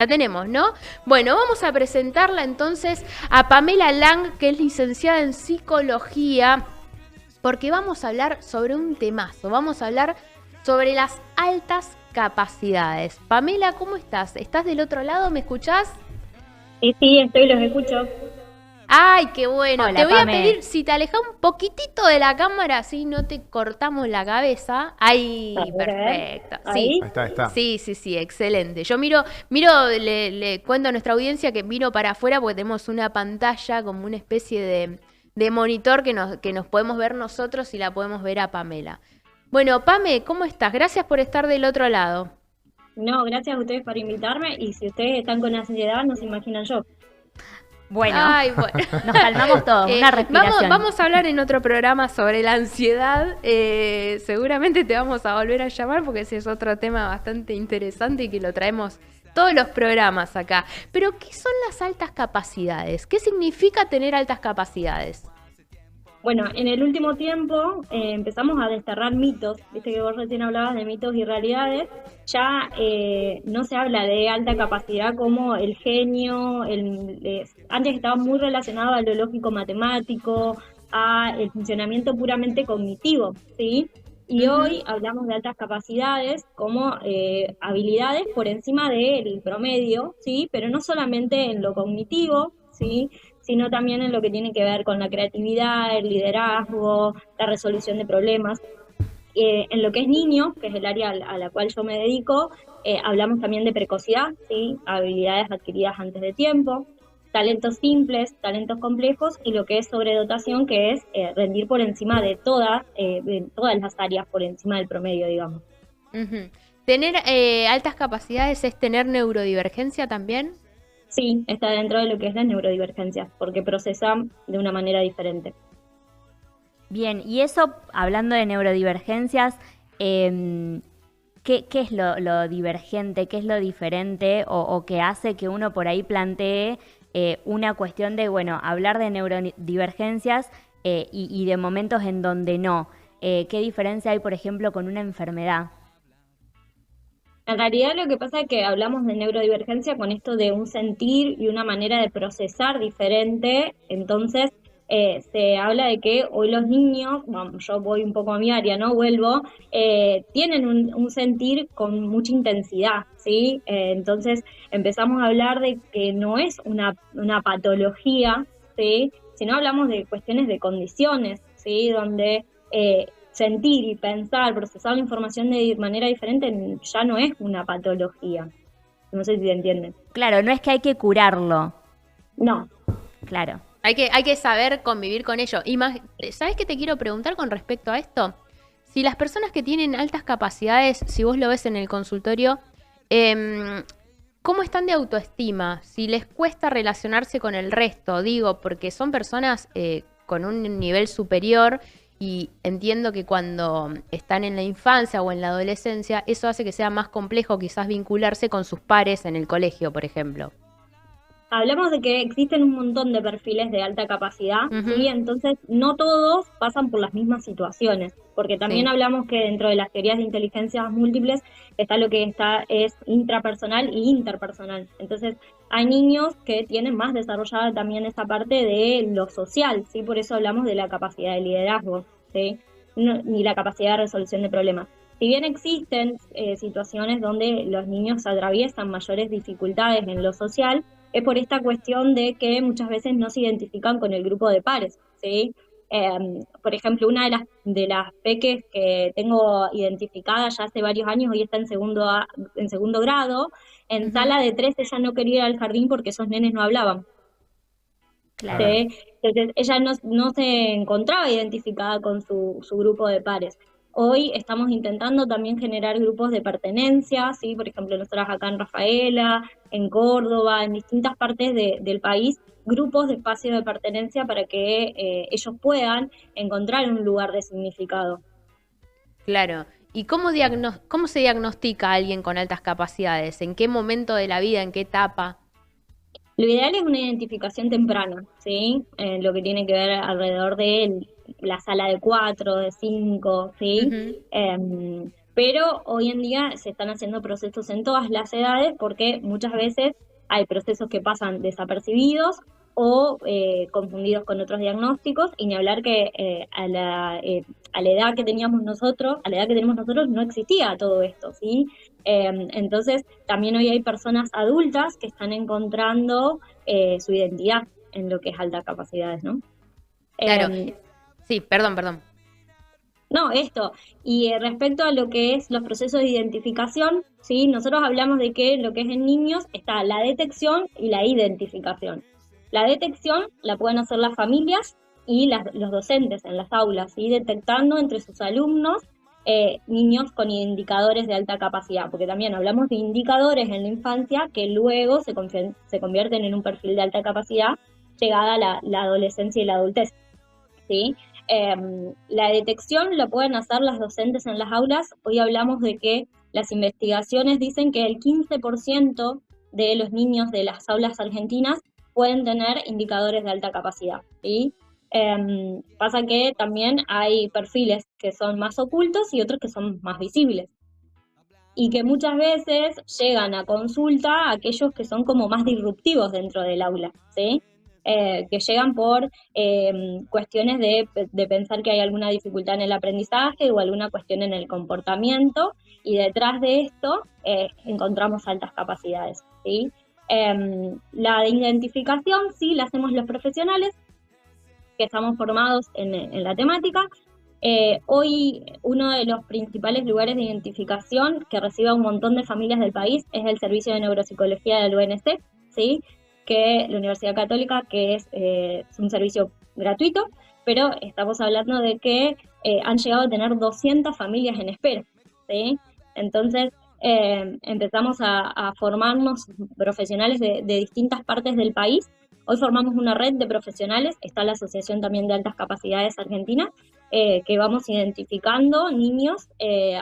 La tenemos, ¿no? Bueno, vamos a presentarla entonces a Pamela Lang, que es licenciada en psicología, porque vamos a hablar sobre un temazo, vamos a hablar sobre las altas capacidades. Pamela, ¿cómo estás? ¿Estás del otro lado? ¿Me escuchás? Sí, estoy, los escucho. Ay, qué bueno. Te Hola, voy a Pame. pedir si te alejas un poquitito de la cámara, así no te cortamos la cabeza. Ay, A ver, perfecto. Sí, ahí. Ahí está. sí, excelente. Yo miro, le cuento a nuestra audiencia que miro para afuera porque tenemos una pantalla como una especie de monitor que nos podemos ver nosotros y la podemos ver a Pamela. Bueno, Pame, ¿cómo estás? Gracias por estar del otro lado. No, gracias a ustedes por invitarme y si ustedes están con ansiedad, no se imaginan yo. Bueno, Ay, bueno. nos calmamos todos, una respiración. Vamos a hablar en otro programa sobre la ansiedad. Seguramente te vamos a volver a llamar porque ese es otro tema bastante interesante y que lo traemos todos los programas acá. Pero, ¿qué son las altas capacidades? ¿Qué significa tener altas capacidades? Bueno, en el último tiempo empezamos a desterrar mitos, viste que vos recién hablabas de mitos y realidades, ya no se habla de alta capacidad como el genio, antes estaba muy relacionado a lo lógico matemático, a el funcionamiento puramente cognitivo, ¿sí? Y Ujú. hoy hablamos de altas capacidades como habilidades por encima del promedio, ¿sí? Pero no solamente en lo cognitivo, ¿sí? Sino también en lo que tiene que ver con la creatividad, el liderazgo, la resolución de problemas. En lo que es niño, que es el área a la cual yo me dedico, hablamos también de precocidad, ¿sí? Habilidades adquiridas antes de tiempo, talentos simples, talentos complejos y lo que es sobredotación, que es rendir por encima de todas las áreas por encima del promedio, digamos. Ujú. ¿Tener altas capacidades es tener neurodivergencia también? Sí, está dentro de lo que es la neurodivergencia, porque procesan de una manera diferente. Bien, y eso, hablando de neurodivergencias, ¿qué es lo divergente, qué es lo diferente o que hace que uno por ahí plantee una cuestión de, bueno, hablar de neurodivergencias y de momentos en donde no? ¿Qué diferencia hay, por ejemplo, con una enfermedad? En realidad lo que pasa es que hablamos de neurodivergencia con esto de un sentir y una manera de procesar diferente, entonces se habla de que hoy los niños, bueno, yo voy un poco a mi área, ¿no? Vuelvo, tienen un sentir con mucha intensidad, ¿sí? Entonces empezamos a hablar de que no es una patología, ¿sí? Sino hablamos de cuestiones de condiciones, ¿sí? Donde sentir y pensar, procesar la información de manera diferente ya no es una patología. No sé si te entienden. Claro, no es que hay que curarlo, No. claro. Hay que saber convivir con ello. ¿Sabes qué te quiero preguntar con respecto a esto? Si las personas que tienen altas capacidades, si vos lo ves en el consultorio, ¿cómo están de autoestima? Si les cuesta relacionarse con el resto, digo, porque son personas con un nivel superior y entiendo que cuando están en la infancia o en la adolescencia, eso hace que sea más complejo quizás vincularse con sus pares en el colegio, por ejemplo. Hablamos de que existen un montón de perfiles de alta capacidad, ¿sí? Ujú. Entonces no todos pasan por las mismas situaciones, porque también Sí. hablamos que dentro de las teorías de inteligencias múltiples está lo que está es intrapersonal y interpersonal. Entonces hay niños que tienen más desarrollada también esa parte de lo social, ¿sí? Por eso hablamos de la capacidad de liderazgo, ¿sí? Ni la capacidad de resolución de problemas. Si bien existen situaciones donde los niños atraviesan mayores dificultades en lo social, es por esta cuestión de que muchas veces no se identifican con el grupo de pares, ¿sí? Por ejemplo, una de las peques que tengo identificada ya hace varios años, hoy está en segundo grado, en Ujú. sala de tres ella no quería ir al jardín porque esos nenes no hablaban, Claro. ¿sí? Entonces ella no se encontraba identificada con su grupo de pares. Hoy estamos intentando también generar grupos de pertenencia, ¿sí? Por ejemplo, nosotras acá en Rafaela, en Córdoba, en distintas partes del país, grupos de espacio de pertenencia para que ellos puedan encontrar un lugar de significado. Claro. ¿Y cómo se diagnostica a alguien con altas capacidades? ¿En qué momento de la vida? ¿En qué etapa? Lo ideal es una identificación temprana, ¿sí? Lo que tiene que ver alrededor de la sala de 4, de 5, ¿sí? Ujú. Em, pero hoy en día se están haciendo procesos en todas las edades porque muchas veces hay procesos que pasan desapercibidos o confundidos con otros diagnósticos, y ni hablar que a la edad que teníamos nosotros, a la edad que tenemos nosotros no existía todo esto, ¿sí? Entonces también hoy hay personas adultas que están encontrando su identidad en lo que es alta capacidades, ¿no? Claro, sí, perdón. No, esto. Y respecto a lo que es los procesos de identificación, ¿sí? Nosotros hablamos de que lo que es en niños está la detección y la identificación. La detección la pueden hacer las familias y los docentes en las aulas, ¿sí? Detectando entre sus alumnos niños con indicadores de alta capacidad, porque también hablamos de indicadores en la infancia que luego se convierten en un perfil de alta capacidad llegada la adolescencia y la adultez, ¿sí? La detección la pueden hacer las docentes en las aulas. Hoy hablamos de que las investigaciones dicen que el 15% de los niños de las aulas argentinas pueden tener indicadores de alta capacidad, ¿sí? Pasa que también hay perfiles que son más ocultos y otros que son más visibles, y que muchas veces llegan a consulta aquellos que son como más disruptivos dentro del aula, ¿sí? Que llegan por cuestiones de pensar que hay alguna dificultad en el aprendizaje o alguna cuestión en el comportamiento, y detrás de esto encontramos altas capacidades, ¿sí? La identificación sí la hacemos los profesionales que estamos formados en la temática. Hoy uno de los principales lugares de identificación que recibe a un montón de familias del país es el Servicio de Neuropsicología del UNC, ¿sí? Que la Universidad Católica, que es un servicio gratuito, pero estamos hablando de que han llegado a tener 200 familias en espera, ¿sí? Entonces empezamos a formarnos profesionales de distintas partes del país. Hoy formamos una red de profesionales, está la Asociación también de Altas Capacidades Argentina, que vamos identificando niños,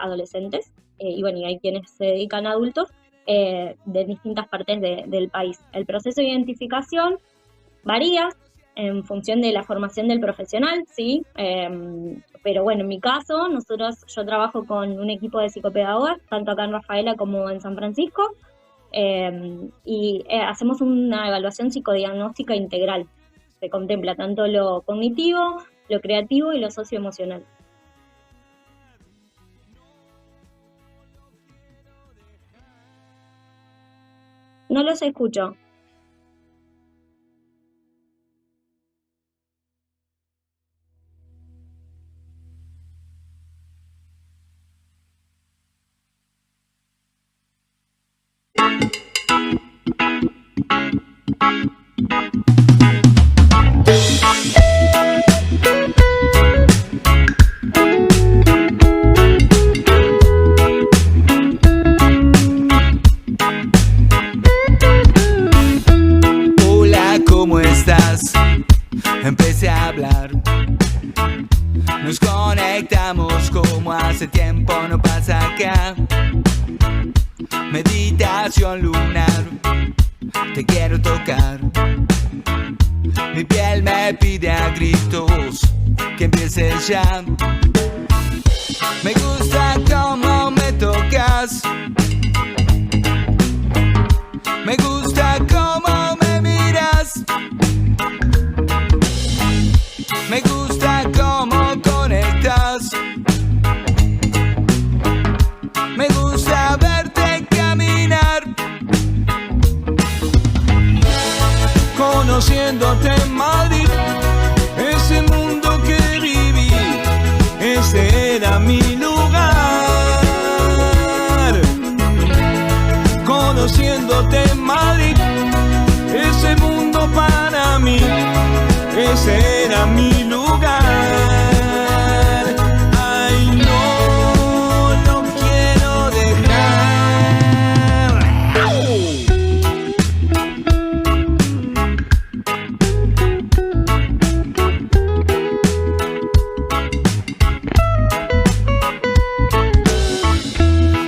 adolescentes, y bueno, y hay quienes se dedican a adultos, de distintas partes del país. El proceso de identificación varía en función de la formación del profesional, ¿sí? Pero bueno, en mi caso, yo trabajo con un equipo de psicopedagogas, tanto acá en Rafaela como en San Francisco, y hacemos una evaluación psicodiagnóstica integral. Se contempla tanto lo cognitivo, lo creativo y lo socioemocional. No los escucho. Hola, ¿cómo estás? Empecé a hablar. Nos conectamos como hace tiempo no pasa acá. Meditación lunar, te quiero tocar. Mi piel me pide a gritos que empieces ya. Me gusta cómo me tocas. Me gusta cómo me miras. Me gusta cómo conectas. Me gusta verte caminar. Conociéndote en Madrid, ese mundo que viví, ese era mi lugar. Conociéndote en Madrid, ese mundo para mí, ese era mi lugar. Ay, no lo quiero dejar.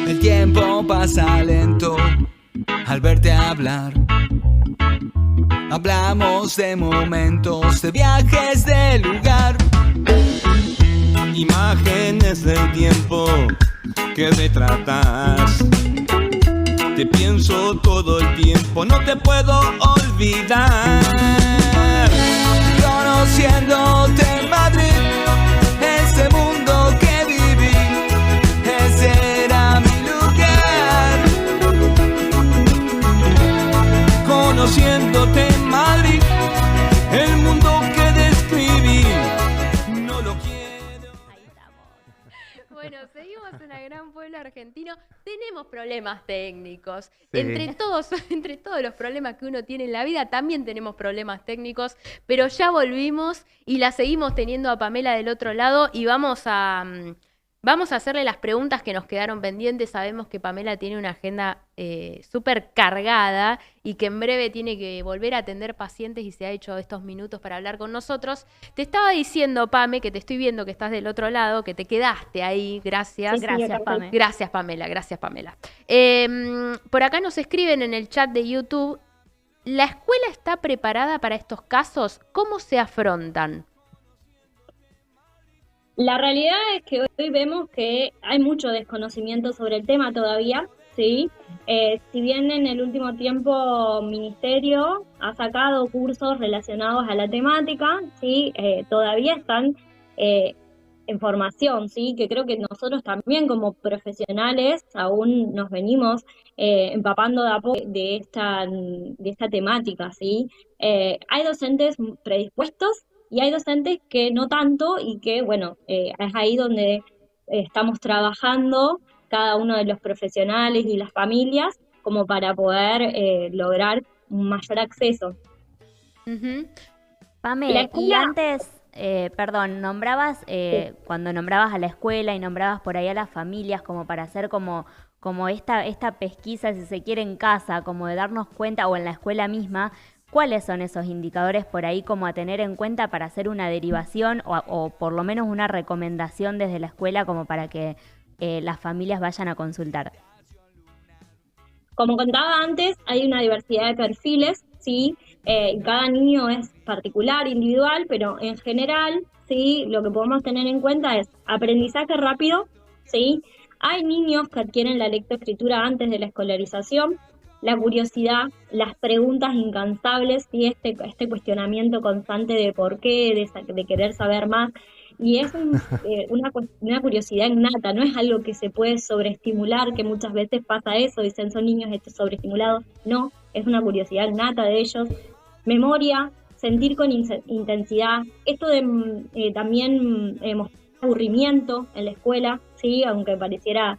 El tiempo pasa lento al verte hablar. Hablamos de momentos, de viajes, de lugar. Imágenes del tiempo que retratas. Te pienso todo el tiempo, no te puedo olvidar. Conociéndote en Madrid, ese mundo que viví, ese era mi lugar. Conociéndote en Madrid, el mundo que describí, no lo quiero. Ahí estamos. Bueno, seguimos en el gran pueblo argentino. Tenemos problemas técnicos. Sí. Entre todos los problemas que uno tiene en la vida, también tenemos problemas técnicos. Pero ya volvimos y la seguimos teniendo a Pamela del otro lado y vamos a hacerle las preguntas que nos quedaron pendientes. Sabemos que Pamela tiene una agenda súper cargada y que en breve tiene que volver a atender pacientes y se ha hecho estos minutos para hablar con nosotros. Te estaba diciendo, Pame, que te estoy viendo que estás del otro lado, que te quedaste ahí. Gracias. Sí, gracias, Pame. Gracias, Pamela. Gracias, Pamela. Por acá nos escriben en el chat de YouTube. ¿La escuela está preparada para estos casos? ¿Cómo se afrontan? La realidad es que hoy vemos que hay mucho desconocimiento sobre el tema todavía, ¿sí? Si bien en el último tiempo Ministerio ha sacado cursos relacionados a la temática, ¿sí? Todavía están en formación, ¿sí? Que creo que nosotros también como profesionales aún nos venimos empapando de a poco de esta temática, ¿sí? Hay docentes predispuestos y hay docentes que no tanto y que, bueno, es ahí donde estamos trabajando cada uno de los profesionales y las familias como para poder lograr un mayor acceso. Ujú. Pame, La y escuela- antes, perdón, nombrabas, cuando nombrabas a la escuela y nombrabas por ahí a las familias como para hacer como esta pesquisa, si se quiere, en casa, como de darnos cuenta, o en la escuela misma, ¿cuáles son esos indicadores por ahí como a tener en cuenta para hacer una derivación o por lo menos una recomendación desde la escuela como para que las familias vayan a consultar? Como contaba antes, hay una diversidad de perfiles, ¿sí? Cada niño es particular, individual, pero en general, ¿sí? Lo que podemos tener en cuenta es aprendizaje rápido, ¿sí? Hay niños que adquieren la lectoescritura antes de la escolarización, la curiosidad, las preguntas incansables, ¿sí? Este cuestionamiento constante de por qué, de querer saber más. Y es una curiosidad innata, no es algo que se puede sobreestimular, que muchas veces pasa eso, dicen son niños sobreestimulados. No, es una curiosidad innata de ellos. Memoria, sentir con intensidad. Esto de también mostrar aburrimiento en la escuela, ¿sí? Aunque pareciera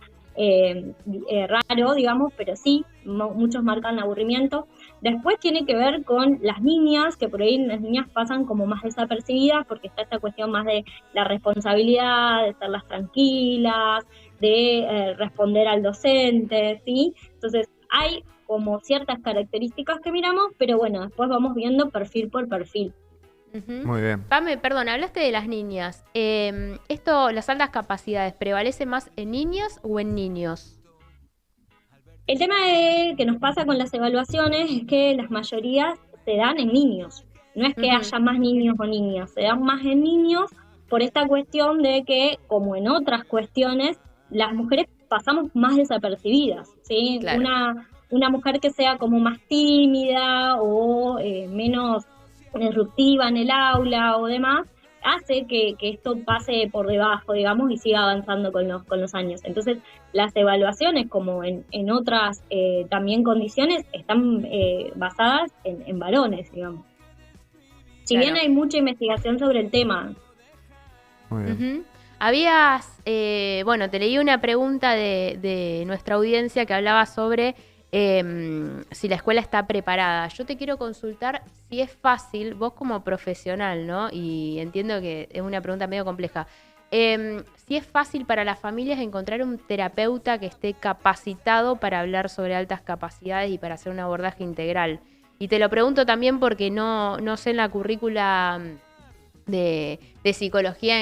raro, digamos, pero sí, muchos marcan aburrimiento. Después tiene que ver con las niñas, que por ahí las niñas pasan como más desapercibidas porque está esta cuestión más de la responsabilidad, de estarlas tranquilas, de responder al docente, ¿sí? Entonces hay como ciertas características que miramos, pero bueno, después vamos viendo perfil por perfil. Ujú. Muy bien. Pame, perdón, hablaste de las niñas. Las altas capacidades, ¿prevalece más en niñas o en niños? El tema que nos pasa con las evaluaciones es que las mayorías se dan en niños. No es que Ujú. haya más niños o niñas, se dan más en niños por esta cuestión de que, como en otras cuestiones, las mujeres pasamos más desapercibidas, ¿sí? Claro. Una mujer que sea como más tímida o menos disruptiva en el aula o demás, hace que esto pase por debajo, digamos, y siga avanzando con los años. Entonces, las evaluaciones, como en otras también condiciones, están basadas en varones, digamos. Si Claro. bien hay mucha investigación sobre el tema. Muy bien. Ujú. Habías, te leí una pregunta de nuestra audiencia que hablaba sobre si la escuela está preparada. Yo te quiero consultar si es fácil, vos como profesional, ¿no? Y entiendo que es una pregunta medio compleja. Si es fácil para las familias encontrar un terapeuta que esté capacitado para hablar sobre altas capacidades y para hacer un abordaje integral. Y te lo pregunto también porque no sé en la currícula de psicología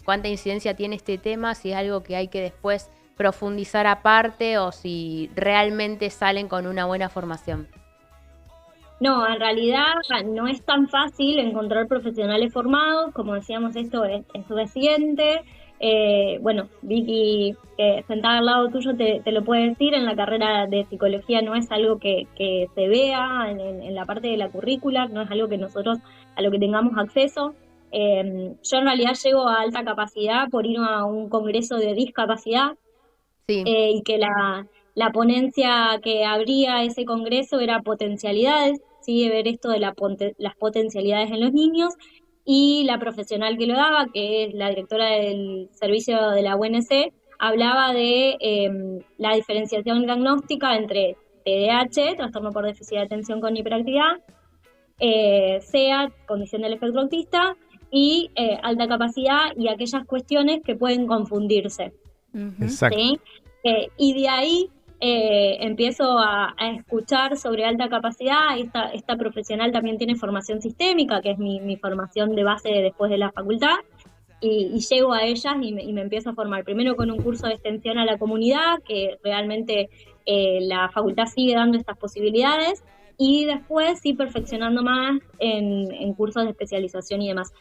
cuánta incidencia tiene este tema, si es algo que hay que después profundizar aparte o si realmente salen con una buena formación. No, en realidad no es tan fácil encontrar profesionales formados, como decíamos, esto es reciente, bueno, Vicky, sentada al lado tuyo, te lo puede decir, en la carrera de psicología no es algo que se vea en la parte de la currícula, no es algo que nosotros a lo que tengamos acceso. Yo en realidad llego a alta capacidad por ir a un congreso de discapacidad, Sí. y que la ponencia que abría ese congreso era potencialidades, ¿sí? Ver esto de las potencialidades en los niños, y la profesional que lo daba, que es la directora del servicio de la UNC, hablaba de la diferenciación diagnóstica entre TDAH, trastorno por déficit de atención con hiperactividad, SEA, condición del espectro autista, y alta capacidad, y aquellas cuestiones que pueden confundirse. Exacto. ¿Sí? Y de ahí empiezo a escuchar sobre alta capacidad. Esta profesional también tiene formación sistémica, que es mi formación de base después de la facultad, y llego a ellas y me empiezo a formar. Primero con un curso de extensión a la comunidad, que realmente la facultad sigue dando estas posibilidades, y después sí perfeccionando más en cursos de especialización y demás.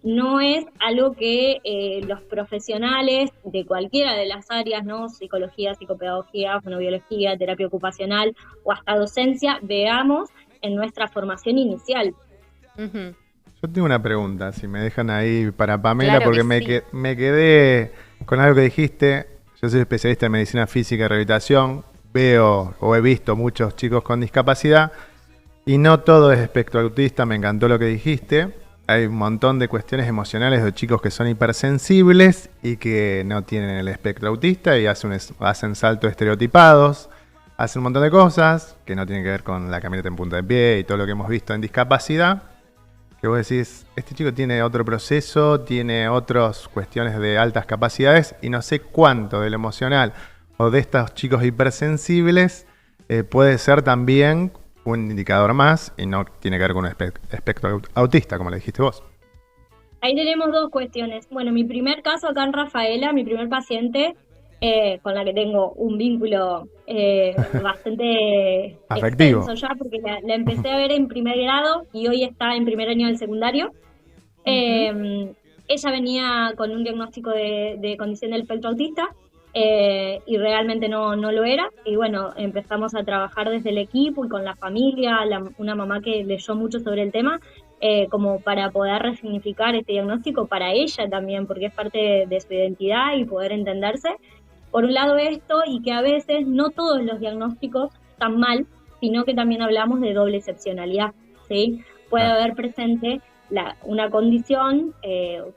No es algo que los profesionales de cualquiera de las áreas, ¿no? Psicología, psicopedagogía, fonobiología, terapia ocupacional o hasta docencia, veamos en nuestra formación inicial. Ujú. Yo tengo una pregunta, si me dejan ahí para Pamela, Claro porque que sí. me quedé con algo que dijiste. Yo soy especialista en medicina física y rehabilitación. Veo o he visto muchos chicos con discapacidad y no todo es espectro autista. Me encantó lo que dijiste. Hay un montón de cuestiones emocionales de chicos que son hipersensibles y que no tienen el espectro autista y hacen saltos estereotipados, hacen un montón de cosas que no tienen que ver con la caminata en punta de pie y todo lo que hemos visto en discapacidad. Que vos decís, este chico tiene otro proceso, tiene otras cuestiones de altas capacidades y no sé cuánto del emocional o de estos chicos hipersensibles puede ser también un indicador más y no tiene que ver con un espectro autista, como le dijiste vos. Ahí tenemos dos cuestiones. Bueno, mi primer caso acá en Rafaela, mi primer paciente, con la que tengo un vínculo bastante Afectivo. extenso ya, porque la empecé a ver en primer grado y hoy está en primer año del secundario. Ella venía con un diagnóstico de condición del espectro autista, y realmente no lo era. Y bueno, empezamos a trabajar desde el equipo y con la familia, una mamá que leyó mucho sobre el tema, como para poder resignificar este diagnóstico para ella también, porque es parte de su identidad y poder entenderse. Por un lado esto, y que a veces no todos los diagnósticos están mal, sino que también hablamos de doble excepcionalidad, ¿sí? Puede haber presente una condición,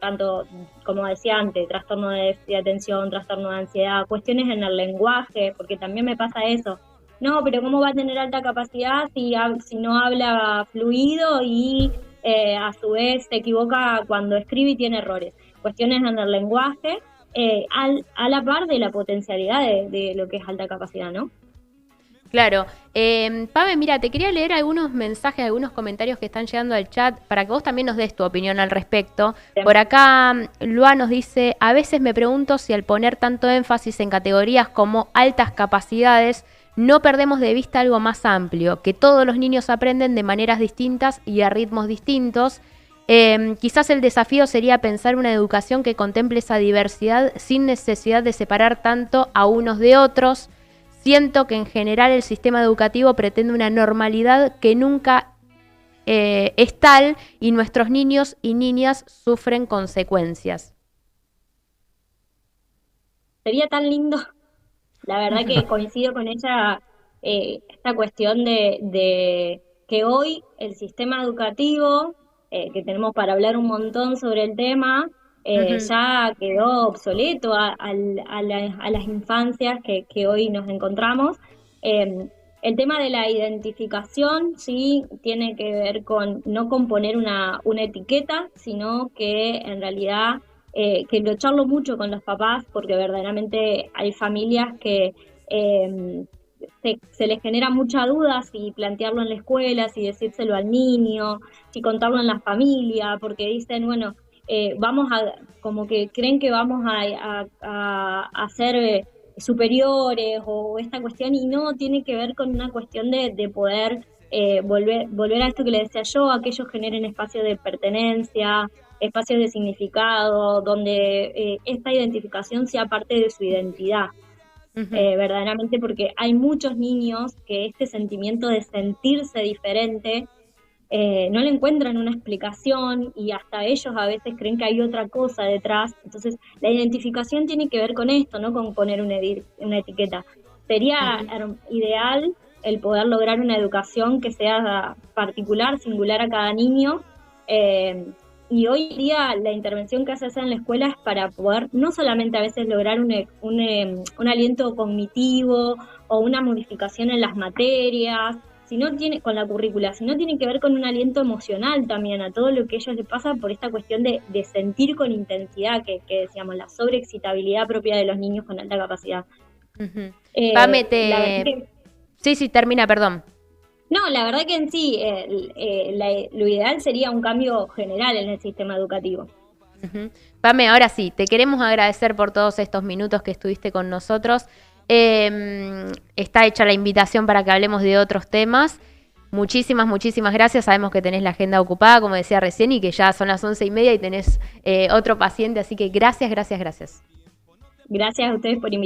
tanto, como decía antes, trastorno de déficit de atención, trastorno de ansiedad, cuestiones en el lenguaje, porque también me pasa eso. No, pero ¿cómo va a tener alta capacidad si no habla fluido y a su vez se equivoca cuando escribe y tiene errores? Cuestiones en el lenguaje, a la par de la potencialidad de lo que es alta capacidad, ¿no? Claro. Pame, mira, te quería leer algunos mensajes, algunos comentarios que están llegando al chat para que vos también nos des tu opinión al respecto. Bien. Por acá, Lua nos dice, a veces me pregunto si al poner tanto énfasis en categorías como altas capacidades, no perdemos de vista algo más amplio, que todos los niños aprenden de maneras distintas y a ritmos distintos. Quizás el desafío sería pensar una educación que contemple esa diversidad sin necesidad de separar tanto a unos de otros. Siento que en general el sistema educativo pretende una normalidad que nunca es tal y nuestros niños y niñas sufren consecuencias. Sería tan lindo. La verdad que coincido con ella, esta cuestión de que hoy el sistema educativo, que tenemos para hablar un montón sobre el tema, ya quedó obsoleto a las infancias que hoy nos encontramos. El tema de la identificación, sí, tiene que ver con no con poner una etiqueta, sino que en realidad que lo charlo mucho con los papás, porque verdaderamente hay familias que se les genera mucha duda si plantearlo en la escuela, si decírselo al niño, si contarlo en la familia, porque dicen, bueno, como que creen que vamos a ser superiores o esta cuestión, y no, tiene que ver con una cuestión de poder volver a esto que le decía yo, a que ellos generen espacio de pertenencia, espacios de significado, donde esta identificación sea parte de su identidad. Verdaderamente, porque hay muchos niños que este sentimiento de sentirse diferente no le encuentran una explicación y hasta ellos a veces creen que hay otra cosa detrás. Entonces, la identificación tiene que ver con esto, no con poner una etiqueta. Sería ideal el poder lograr una educación que sea particular, singular a cada niño. Y hoy día la intervención que se hace en la escuela es para poder no solamente a veces lograr un aliento cognitivo o una modificación en las materias, con la currícula, sino tiene que ver con un aliento emocional también a todo lo que a ellos les pasa por esta cuestión de sentir con intensidad, que decíamos, la sobreexcitabilidad propia de los niños con alta capacidad. Pame, Sí, termina, perdón. No, la verdad que en sí, lo ideal sería un cambio general en el sistema educativo. Pame, ahora sí, te queremos agradecer por todos estos minutos que estuviste con nosotros. Está hecha la invitación para que hablemos de otros temas. Muchísimas gracias. Sabemos que tenés la agenda ocupada, como decía recién, y que ya son las 11:30 y tenés otro paciente, así que gracias. Gracias a ustedes por invitarme.